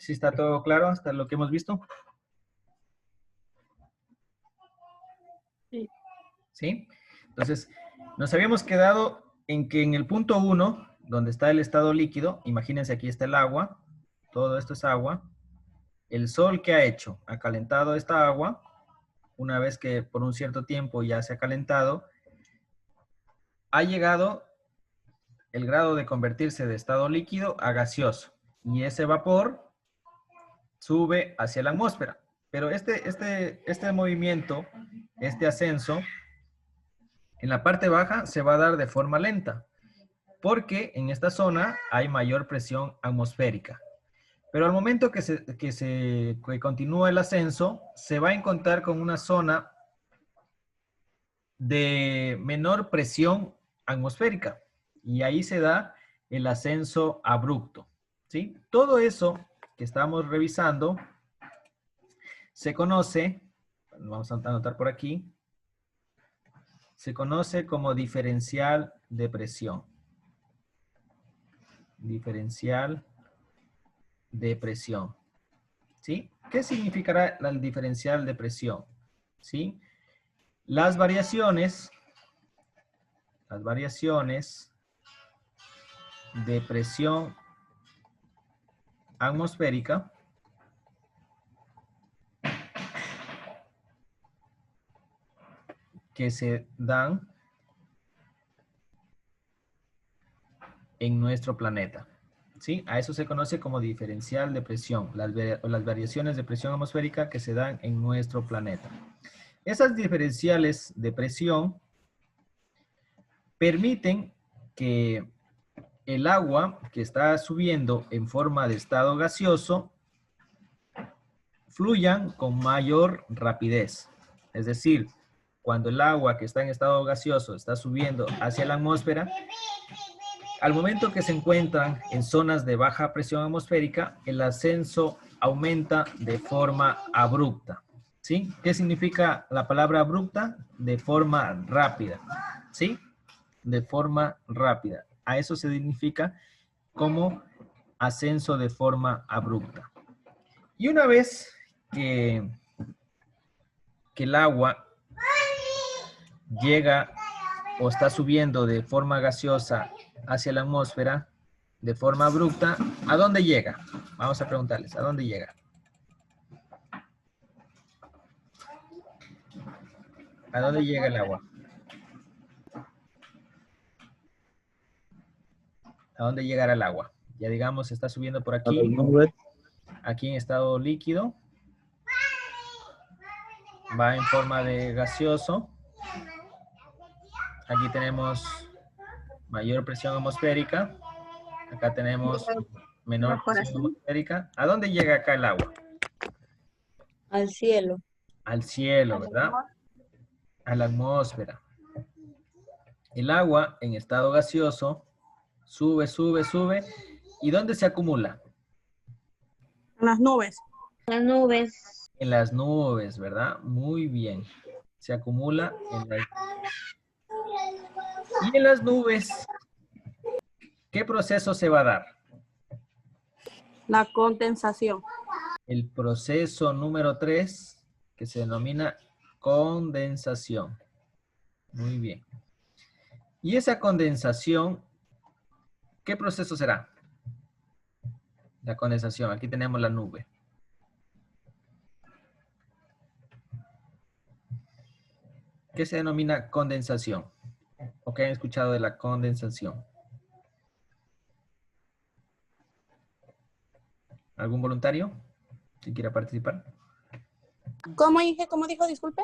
¿Sí está todo claro hasta lo que hemos visto? Sí. ¿Sí? Entonces, nos habíamos quedado en que en el punto 1, donde está el estado líquido, imagínense aquí está el agua, todo esto es agua. El sol, ¿qué ha hecho? Ha calentado esta agua. Una vez que por un cierto tiempo ya se ha calentado, ha llegado el grado de convertirse de estado líquido a gaseoso. Y ese vapor sube hacia la atmósfera. Pero este movimiento, este ascenso, en la parte baja se va a dar de forma lenta, porque en esta zona hay mayor presión atmosférica. Pero al momento que continúa el ascenso, se va a encontrar con una zona de menor presión atmosférica. Y ahí se da el ascenso abrupto. ¿Sí? Todo eso que estamos revisando se conoce, vamos a anotar por aquí, se conoce como diferencial de presión. Diferencial de presión. ¿Sí? ¿Qué significará el diferencial de presión? ¿Sí? Las variaciones de presión atmosférica que se dan en nuestro planeta. ¿Sí? A eso se conoce como diferencial de presión, las variaciones de presión atmosférica que se dan en nuestro planeta. Esas diferenciales de presión permiten que el agua que está subiendo en forma de estado gaseoso fluyan con mayor rapidez. Es decir, cuando el agua que está en estado gaseoso está subiendo hacia la atmósfera, al momento que se encuentran en zonas de baja presión atmosférica, el ascenso aumenta de forma abrupta. ¿Sí? ¿Qué significa la palabra abrupta? De forma rápida. ¿Sí? De forma rápida. A eso se significa como ascenso de forma abrupta. Y una vez que el agua llega o está subiendo de forma gaseosa hacia la atmósfera, de forma abrupta, ¿a dónde llega? Vamos a preguntarles, ¿a dónde llega? ¿A dónde llega el agua? ¿A dónde llegará el agua? Ya digamos, está subiendo por aquí, aquí en estado líquido, va en forma de gaseoso. Aquí tenemos mayor presión atmosférica. Acá tenemos menor presión atmosférica. ¿A dónde llega acá el agua? Al cielo. Al cielo, ¿verdad? A la atmósfera. El agua en estado gaseoso sube, sube, sube. ¿Y dónde se acumula? En las nubes. Las nubes. En las nubes, ¿verdad? Muy bien. Se acumula en las nubes. Y en las nubes, ¿qué proceso se va a dar? La condensación. El proceso número 3, que se denomina condensación. Muy bien. Y esa condensación, ¿qué proceso será? La condensación. Aquí tenemos la nube. ¿Qué se denomina condensación? ¿O qué han escuchado de la condensación? ¿Algún voluntario que quiera participar? ¿Cómo dijo? Disculpe.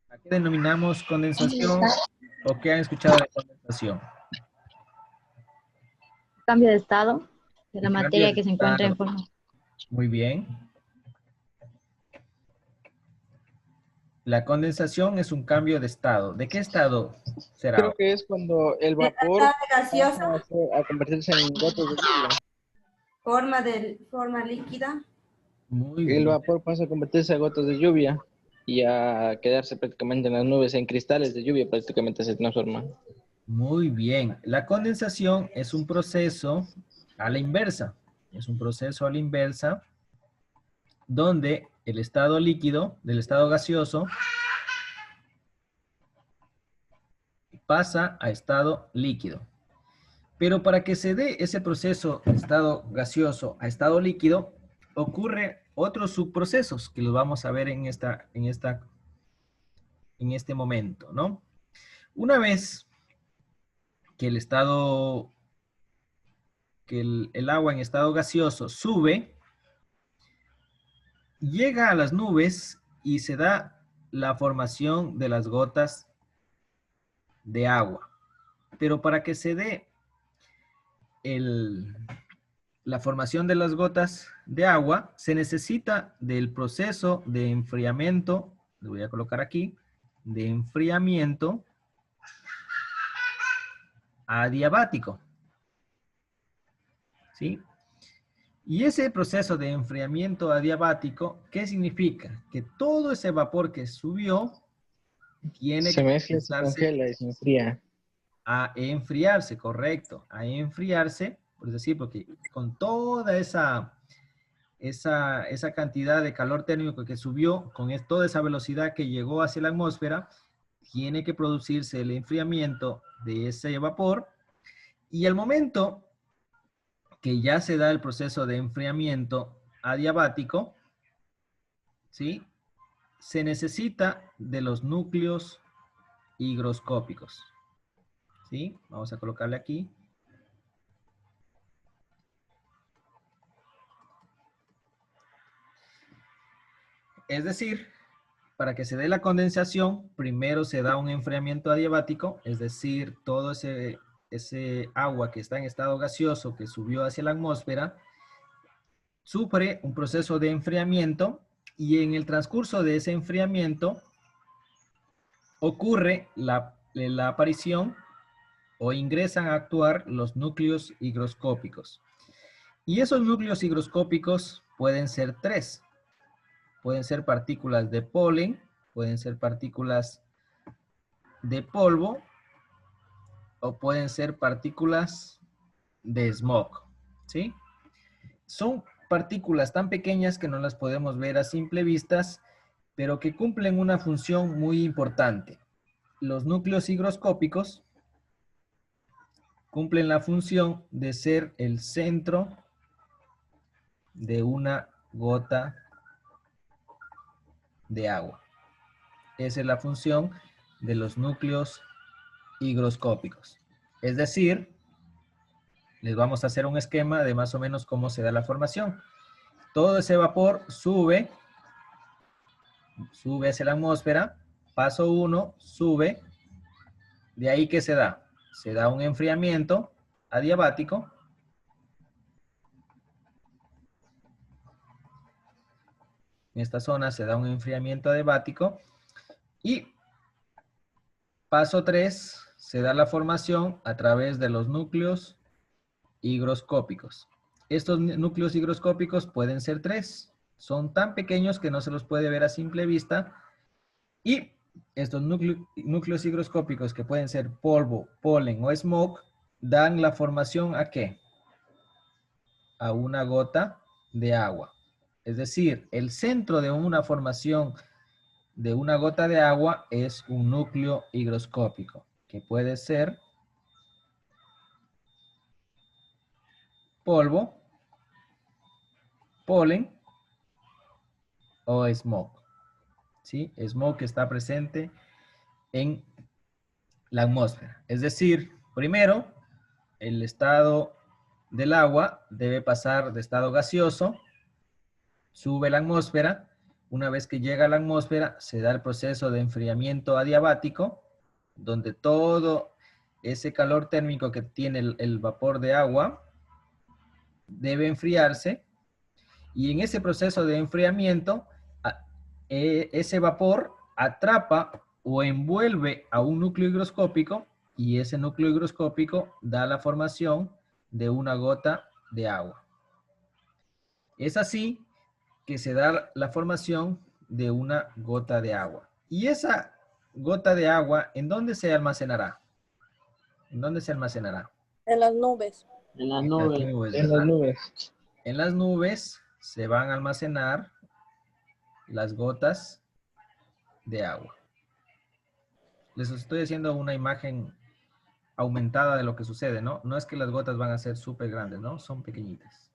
¿A qué denominamos condensación o qué han escuchado de condensación? Cambio de estado de la El cambio materia de que se encuentra en estado. forma. Muy bien. La condensación es un cambio de estado. ¿De qué estado será? Creo que es cuando el vapor gaseosa, pasa a convertirse en gotas de lluvia. forma líquida. Muy El bien. vapor pasa a convertirse a gotas de lluvia y a quedarse prácticamente en las nubes, en cristales de lluvia prácticamente se transforma. Muy bien. La condensación es un proceso a la inversa. Es un proceso a la inversa donde el estado líquido del estado gaseoso pasa a estado líquido. Pero para que se dé ese proceso de estado gaseoso a estado líquido, ocurre otros subprocesos que los vamos a ver en este momento, ¿no? Una vez que el agua en estado gaseoso sube, llega a las nubes y se da la formación de las gotas de agua. Pero para que se dé la formación de las gotas de agua, se necesita del proceso de enfriamiento, lo voy a colocar aquí, de enfriamiento adiabático. ¿Sí? Y ese proceso de enfriamiento adiabático, ¿qué significa? Que todo ese vapor que subió tiene Se que mezcla, se empezarse congela y se enfría. a enfriarse, correcto, a enfriarse, por decir, porque con toda esa cantidad de calor térmico que subió, con toda esa velocidad que llegó hacia la atmósfera, tiene que producirse el enfriamiento de ese vapor, y al momento que ya se da el proceso de enfriamiento adiabático, ¿sí? Se necesita de los núcleos higroscópicos. ¿Sí? Vamos a colocarle aquí. Es decir, para que se dé la condensación, primero se da un enfriamiento adiabático, es decir, todo ese agua que está en estado gaseoso que subió hacia la atmósfera, sufre un proceso de enfriamiento y en el transcurso de ese enfriamiento ocurre la aparición o ingresan a actuar los núcleos higroscópicos. Y esos núcleos higroscópicos pueden ser tres. Pueden ser partículas de polen, pueden ser partículas de polvo o pueden ser partículas de smog. ¿Sí? Son partículas tan pequeñas que no las podemos ver a simple vista, pero que cumplen una función muy importante. Los núcleos higroscópicos cumplen la función de ser el centro de una gota de agua. Esa es la función de los núcleos higroscópicos. Es decir, les vamos a hacer un esquema de más o menos cómo se da la formación. Todo ese vapor sube hacia la atmósfera, paso 1, sube, de ahí ¿qué se da? Se da un enfriamiento adiabático. En esta zona se da un enfriamiento adiabático y paso 3 se da la formación a través de los núcleos higroscópicos. Estos núcleos higroscópicos pueden ser tres, son tan pequeños que no se los puede ver a simple vista y estos núcleos higroscópicos que pueden ser polvo, polen o smog dan la formación ¿a qué? A una gota de agua. Es decir, el centro de una formación de una gota de agua es un núcleo higroscópico, que puede ser polvo, polen o smog. ¿Sí? Smog que está presente en la atmósfera. Es decir, primero, el estado del agua debe pasar de estado gaseoso, sube la atmósfera. Una vez que llega a la atmósfera, se da el proceso de enfriamiento adiabático, donde todo ese calor térmico que tiene el vapor de agua debe enfriarse. Y en ese proceso de enfriamiento, ese vapor atrapa o envuelve a un núcleo higroscópico y ese núcleo higroscópico da la formación de una gota de agua. Es así que se da la formación de una gota de agua. Y esa gota de agua, ¿en dónde se almacenará? ¿En dónde se almacenará? En las nubes. En las En las nubes. nubes, En las ¿verdad? nubes. en las nubes se van a almacenar las gotas de agua. Les estoy haciendo una imagen aumentada de lo que sucede, ¿no? No es que las gotas van a ser súper grandes, ¿no? Son pequeñitas.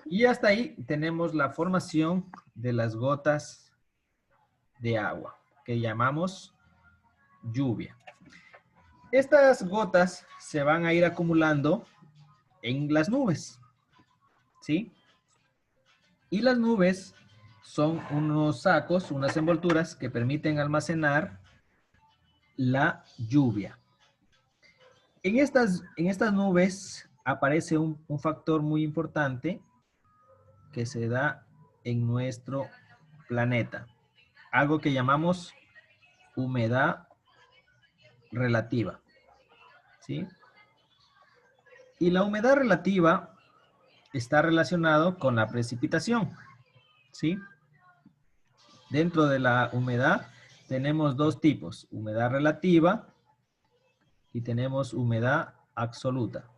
Y hasta ahí tenemos la formación de las gotas de agua, que llamamos lluvia. Estas gotas se van a ir acumulando en las nubes, ¿sí? Y las nubes son unos sacos, unas envolturas que permiten almacenar la lluvia. En estas nubes aparece un factor muy importante que se da en nuestro planeta. Algo que llamamos humedad relativa, ¿sí? Y la humedad relativa está relacionado con la precipitación, ¿sí? Dentro de la humedad tenemos dos tipos, humedad relativa y tenemos humedad absoluta.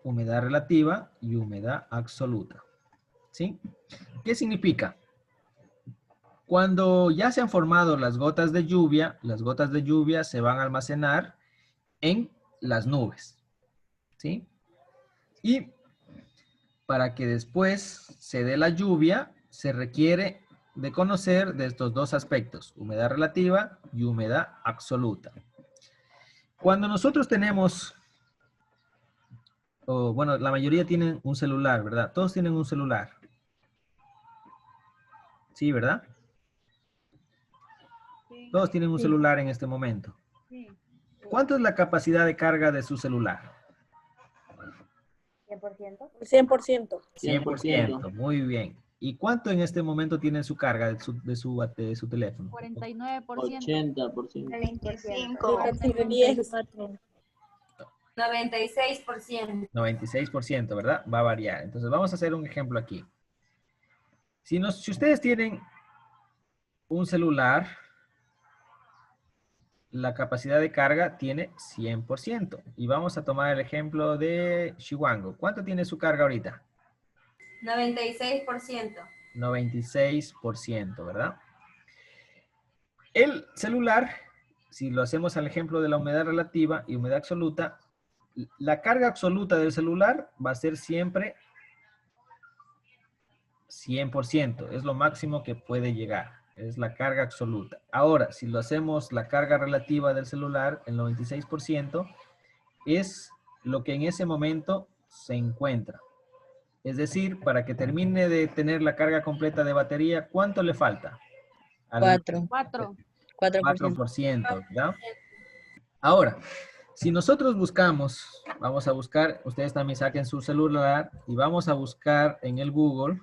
Humedad relativa y humedad absoluta, ¿sí? ¿Qué significa? Cuando ya se han formado las gotas de lluvia se van a almacenar en las nubes, ¿sí? Y para que después se dé la lluvia, se requiere de conocer de estos dos aspectos, humedad relativa y humedad absoluta. Cuando nosotros tenemos, bueno, la mayoría tienen un celular, ¿verdad? Todos tienen un celular. Sí, ¿verdad? Todos tienen un celular en este momento. ¿Cuánto es la capacidad de carga de su celular? 100%. 100%. 100%, muy bien. ¿Y cuánto en este momento tiene su carga de su teléfono? 49%. 80%. 25. 96%. 96%, ¿verdad? Va a variar. Entonces vamos a hacer un ejemplo aquí. Si ustedes tienen un celular, la capacidad de carga tiene 100%. Y vamos a tomar el ejemplo de Shiwango. ¿Cuánto tiene su carga ahorita? 96%. 96%, ¿verdad? El celular, si lo hacemos al ejemplo de la humedad relativa y humedad absoluta, la carga absoluta del celular va a ser siempre 100%. Es lo máximo que puede llegar. Es la carga absoluta. Ahora, si lo hacemos la carga relativa del celular, el 96%, es lo que en ese momento se encuentra. Es decir, para que termine de tener la carga completa de batería, ¿cuánto le falta? 4. 4%, ¿verdad? Ahora, si nosotros buscamos, vamos a buscar, ustedes también saquen su celular y vamos a buscar en el Google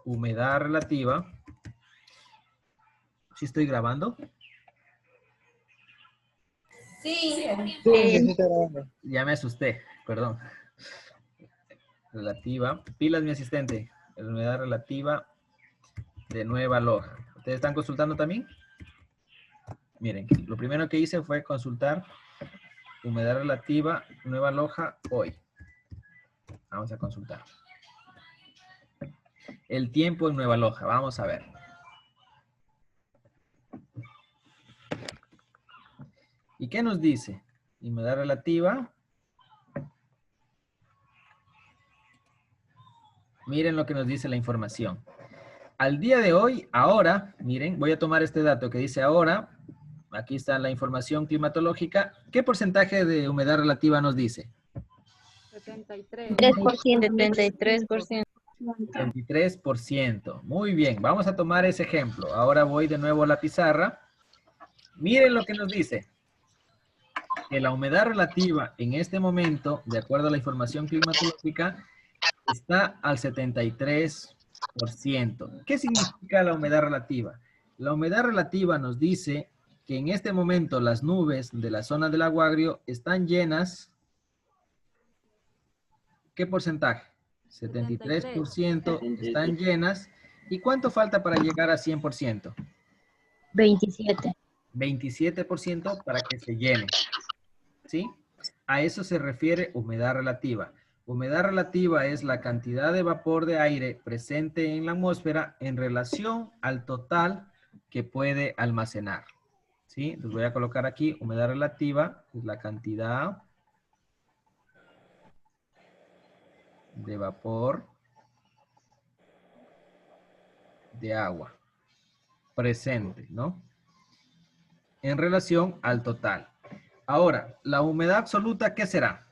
humedad relativa. ¿Sí estoy grabando? Sí. Ya me asusté, perdón. Relativa. Pilas, mi asistente. La humedad relativa de Nueva Loja. ¿Ustedes están consultando también? Miren, lo primero que hice fue consultar humedad relativa Nueva Loja hoy. Vamos a consultar. El tiempo en Nueva Loja. Vamos a ver. ¿Y qué nos dice? Humedad relativa. Miren lo que nos dice la información. Al día de hoy, ahora, miren, voy a tomar este dato que dice ahora. Aquí está la información climatológica. ¿Qué porcentaje de humedad relativa nos dice? 73. 73%. 23%. Muy bien, vamos a tomar ese ejemplo. Ahora voy de nuevo a la pizarra. Miren lo que nos dice. Que la humedad relativa en este momento, de acuerdo a la información climatológica, está al 73%. ¿Qué significa la humedad relativa? La humedad relativa nos dice que en este momento las nubes de la zona del Lago Agrio están llenas. ¿Qué porcentaje? 73% están llenas. ¿Y cuánto falta para llegar a 100%? 27. 27% para que se llene. ¿sí? A eso se refiere humedad relativa. Humedad relativa es la cantidad de vapor de aire presente en la atmósfera en relación al total que puede almacenar, ¿sí? Les voy a colocar aquí humedad relativa, es la cantidad de vapor de agua presente, ¿no? En relación al total. Ahora, la humedad absoluta, ¿qué será?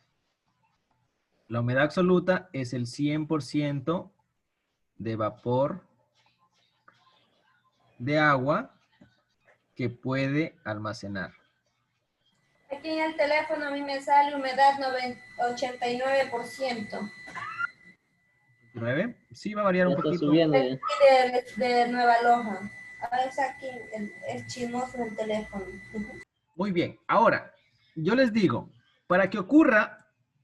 La humedad absoluta es el 100% de vapor de agua que puede almacenar. Aquí en el teléfono a mí me sale humedad 89%. ¿9? Sí, va a variar Ya un está poquito. subiendo ya. De Nueva Loja. Ahora es aquí, es chismoso el teléfono. Muy bien. Ahora, yo les digo, para que ocurra,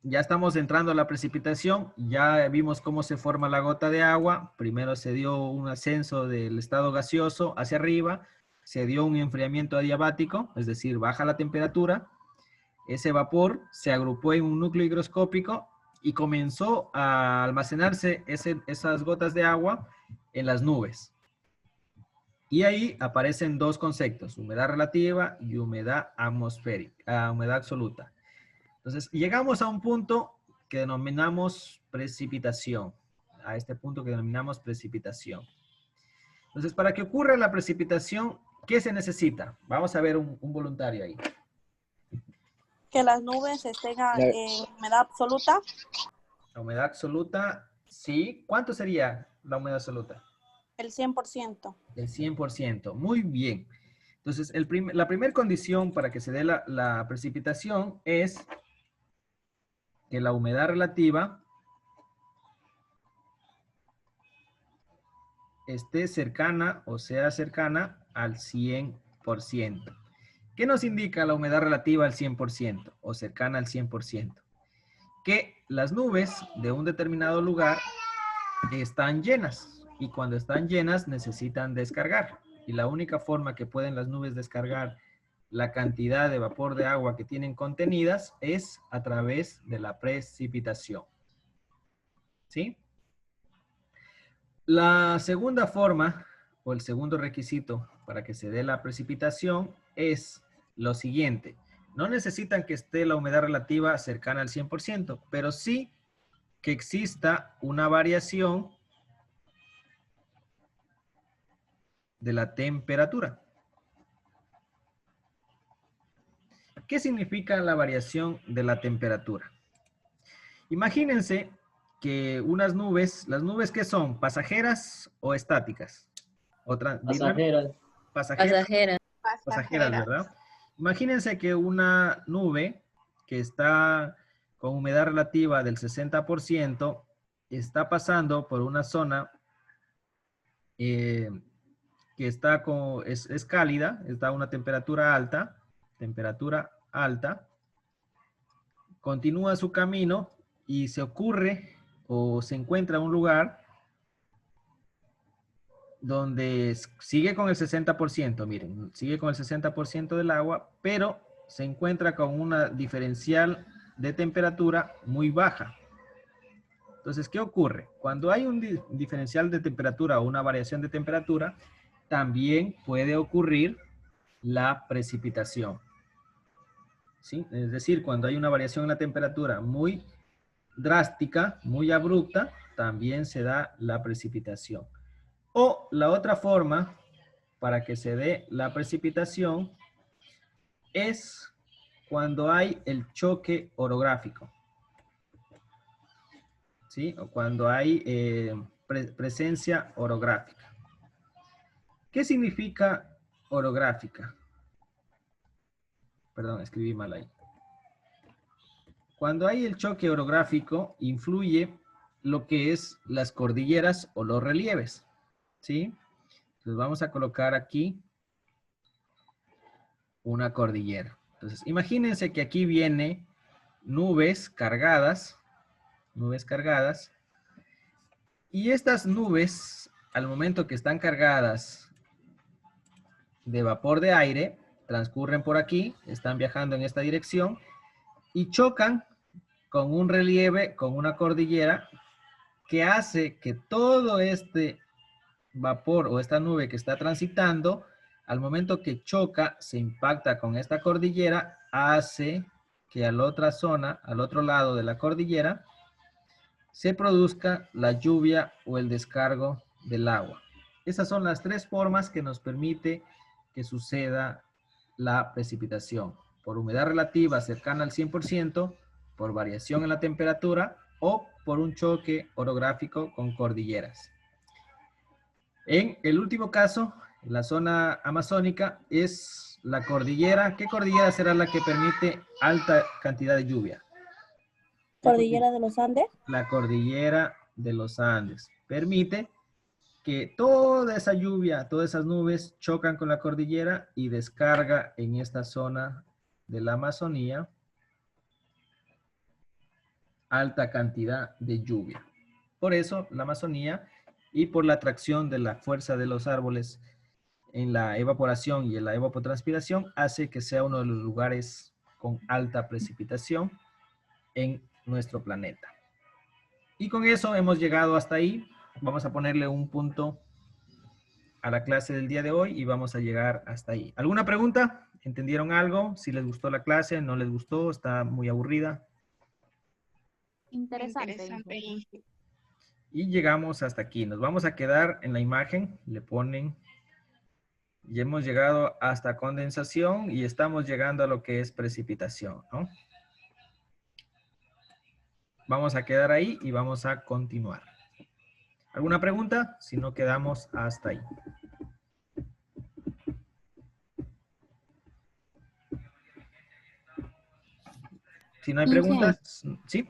ya estamos entrando a la precipitación, ya vimos cómo se forma la gota de agua. Primero se dio un ascenso del estado gaseoso hacia arriba, se dio un enfriamiento adiabático, es decir, baja la temperatura. Ese vapor se agrupó en un núcleo higroscópico y comenzó a almacenarse esas gotas de agua en las nubes. Y ahí aparecen dos conceptos, humedad relativa y humedad atmosférica, humedad absoluta. Entonces, llegamos a un punto que denominamos precipitación. A este punto que denominamos precipitación. Entonces, para que ocurra la precipitación, ¿qué se necesita? Vamos a ver un voluntario ahí. Que las nubes estén en humedad absoluta. La humedad absoluta, sí. ¿Cuánto sería la humedad absoluta? El 100%. El 100%. Muy bien. Entonces, la primera condición para que se dé la precipitación es que la humedad relativa esté cercana o sea cercana al 100%. ¿Qué nos indica la humedad relativa al 100% o cercana al 100%? Que las nubes de un determinado lugar están llenas y cuando están llenas necesitan descargar. Y la única forma que pueden las nubes descargar la cantidad de vapor de agua que tienen contenidas es a través de la precipitación. ¿Sí? La segunda forma o el segundo requisito para que se dé la precipitación es lo siguiente. No necesitan que esté la humedad relativa cercana al 100%, pero sí que exista una variación de la temperatura. ¿Qué significa la variación de la temperatura? Imagínense que unas nubes, ¿las nubes qué son? ¿Pasajeras o estáticas? Pasajeras. Pasajera. Pasajeras, ¿verdad? Imagínense que una nube que está con humedad relativa del 60% está pasando por una zona que está es cálida, está a una temperatura alta, continúa su camino y se ocurre o se encuentra un lugar donde sigue con el 60%, miren, sigue con el 60% del agua, pero se encuentra con una diferencial de temperatura muy baja. Entonces, ¿qué ocurre? Cuando hay un diferencial de temperatura o una variación de temperatura, también puede ocurrir la precipitación. ¿Sí? Es decir, cuando hay una variación en la temperatura muy drástica, muy abrupta, también se da la precipitación. O la otra forma para que se dé la precipitación es cuando hay el choque orográfico. ¿Sí? O cuando hay presencia orográfica. ¿Qué significa orográfica? Perdón, escribí mal ahí. Cuando hay el choque orográfico, influye lo que es las cordilleras o los relieves. ¿Sí? Entonces vamos a colocar aquí una cordillera. Entonces, imagínense que aquí viene nubes cargadas, y estas nubes, al momento que están cargadas de vapor de aire, transcurren por aquí, están viajando en esta dirección, y chocan con un relieve, con una cordillera, que hace que todo este vapor o esta nube que está transitando, al momento que choca, se impacta con esta cordillera, hace que a la otra zona, al otro lado de la cordillera, se produzca la lluvia o el descargo del agua. Esas son las tres formas que nos permite que suceda la precipitación. Por humedad relativa cercana al 100%, por variación en la temperatura o por un choque orográfico con cordilleras. En el último caso, en la zona amazónica, es la cordillera. ¿Qué cordillera será la que permite alta cantidad de lluvia? ¿Cordillera de los Andes? La cordillera de los Andes. Permite que toda esa lluvia, todas esas nubes chocan con la cordillera y descarga en esta zona de la Amazonía alta cantidad de lluvia. Por eso la Amazonía, y por la atracción de la fuerza de los árboles en la evaporación y en la evapotranspiración, hace que sea uno de los lugares con alta precipitación en nuestro planeta. Y con eso hemos llegado hasta ahí. Vamos a ponerle un punto a la clase del día de hoy y vamos a llegar hasta ahí. ¿Alguna pregunta? ¿Entendieron algo? ¿Si les gustó la clase? ¿No les gustó? ¿Está muy aburrida? Interesante. Y llegamos hasta aquí. Nos vamos a quedar en la imagen. Le ponen... Y hemos llegado hasta condensación y estamos llegando a lo que es precipitación, ¿no? Vamos a quedar ahí y vamos a continuar. ¿Alguna pregunta? Si no, quedamos hasta ahí. Si no hay preguntas, ¿sí?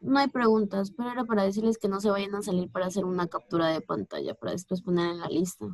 No hay preguntas, pero era para decirles que no se vayan a salir para hacer una captura de pantalla para después poner en la lista.